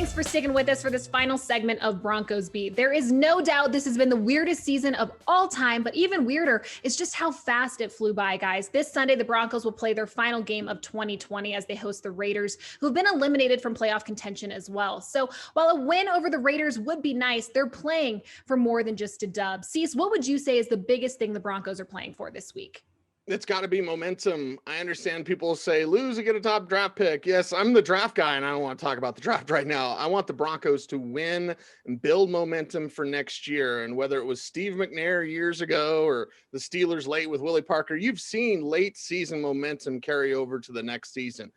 thanks for sticking with us for this final segment of Broncos Beat. There is no doubt this has been the weirdest season of all time, but even weirder is just how fast it flew by, guys. This Sunday, the Broncos will play their final game of 2020 as they host the Raiders, who've been eliminated from playoff contention as well. So while a win over the Raiders would be nice, they're playing for more than just a dub. Cecil, what would you say is the biggest thing the Broncos are playing for this week? It's got to be momentum. I understand people say lose and get a top draft pick. Yes, I'm the draft guy, and I don't want to talk about the draft right now. I want the Broncos to win and build momentum for next year. And whether it was Steve McNair years ago or the Steelers late with Willie Parker, you've seen late season momentum carry over to the next season.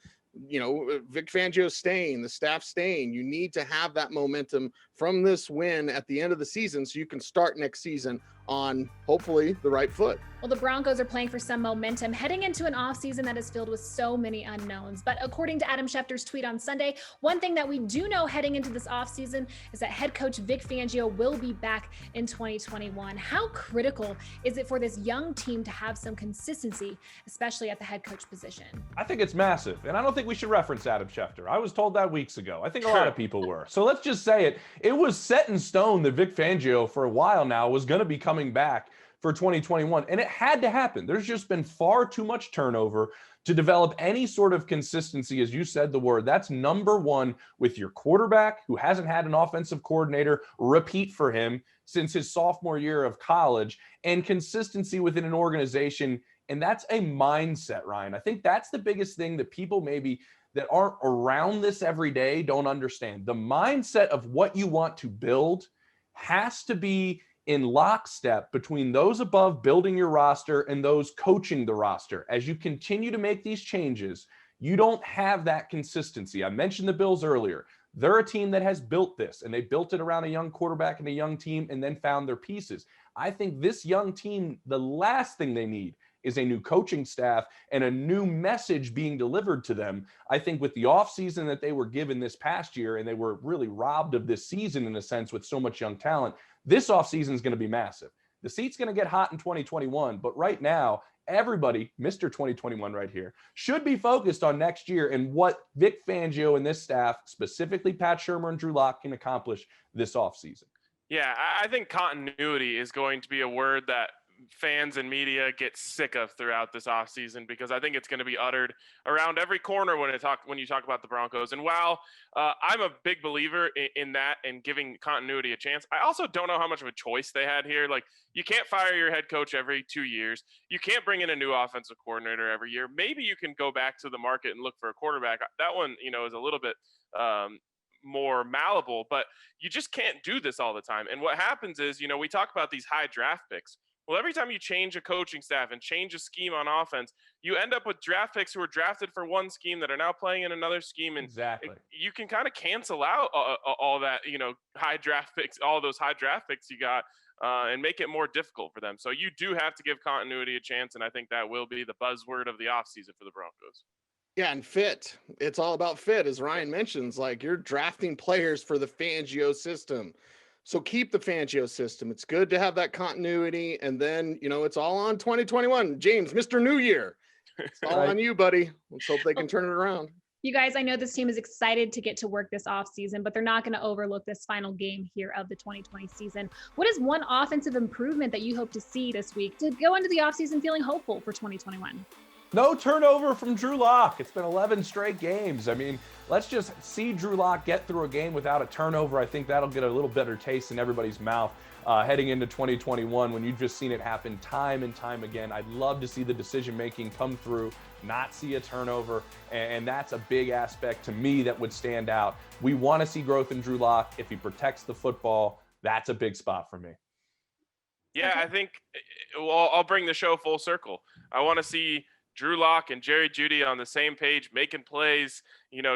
You know, Vic Fangio staying, the staff staying. You need to have that momentum from this win at the end of the season so you can start next season on hopefully the right foot. Well, the Broncos are playing for some momentum heading into an offseason that is filled with so many unknowns. But according to Adam Schefter's tweet on Sunday, one thing that we do know heading into this offseason is that head coach Vic Fangio will be back in 2021. How critical is it for this young team to have some consistency, especially at the head coach position? I think it's massive, and I don't think we should reference Adam Schefter. I was told that weeks ago. I think a lot of people were. So let's just say it. It was set in stone that Vic Fangio for a while now was going to be coming back for 2021, and it had to happen. There's just been far too much turnover to develop any sort of consistency, as you said the word. That's number one with your quarterback, who hasn't had an offensive coordinator repeat for him since his sophomore year of college, and consistency within an organization. And that's a mindset, Ryan. I think that's the biggest thing that people maybe that aren't around this every day don't understand. The mindset of what you want to build has to be in lockstep between those above building your roster and those coaching the roster. As you continue to make these changes, you don't have that consistency. I mentioned the Bills earlier. They're a team that has built this, and they built it around a young quarterback and a young team and then found their pieces. I think this young team, the last thing they need is a new coaching staff and a new message being delivered to them. I think with the offseason that they were given this past year, and they were really robbed of this season in a sense with so much young talent, this offseason is going to be massive. The seat's going to get hot in 2021, but right now, everybody, Mr. 2021 right here, should be focused on next year and what Vic Fangio and this staff, specifically Pat Shurmur and Drew Lock, can accomplish this offseason. Yeah, I think continuity is going to be a word that fans and media get sick of throughout this offseason, because I think it's going to be uttered around every corner when you talk about the Broncos. And while I'm a big believer in that and giving continuity a chance, I also don't know how much of a choice they had here. Like, you can't fire your head coach every 2 years. You can't bring in a new offensive coordinator every year. Maybe you can go back to the market and look for a quarterback. That one, is a little bit more malleable, but you just can't do this all the time. And what happens is, we talk about these high draft picks. Well, every time you change a coaching staff and change a scheme on offense, you end up with draft picks who are drafted for one scheme that are now playing in another scheme. And exactly, you can kind of cancel out all that, high draft picks, all those high draft picks you got, and make it more difficult for them. So you do have to give continuity a chance, and I think that will be the buzzword of the offseason for the Broncos. Yeah, and fit. It's all about fit, as Ryan mentions. Like, you're drafting players for the Fangio system. So keep the Fangio system. It's good to have that continuity. And then, it's all on 2021. James, Mr. New Year. It's all on you, buddy. Let's hope they can turn it around. You guys, I know this team is excited to get to work this offseason, but they're not going to overlook this final game here of the 2020 season. What is one offensive improvement that you hope to see this week to go into the offseason feeling hopeful for 2021? No turnover from Drew Lock. It's been 11 straight games. I mean, let's just see Drew Lock get through a game without a turnover. I think that'll get a little better taste in everybody's mouth heading into 2021 when you've just seen it happen time and time again. I'd love to see the decision-making come through, not see a turnover, and that's a big aspect to me that would stand out. We want to see growth in Drew Lock. If he protects the football, that's a big spot for me. Yeah, I think, I'll bring the show full circle. I want to see Drew Lock and Jerry Jeudy on the same page, making plays.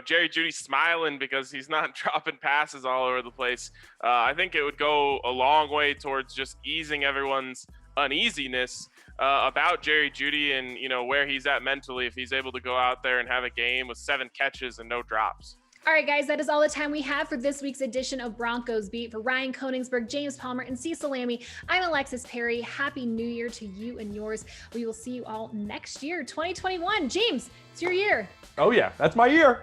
Jerry Jeudy smiling because he's not dropping passes all over the place. I think it would go a long way towards just easing everyone's uneasiness about Jerry Jeudy and, where he's at mentally if he's able to go out there and have a game with 7 catches and no drops. All right, guys, that is all the time we have for this week's edition of Broncos Beat. For Ryan Koenigsberg, James Palmer, and Cecil Lammey, I'm Alexis Perry. Happy New Year to you and yours. We will see you all next year, 2021. James, it's your year. Oh, yeah, that's my year.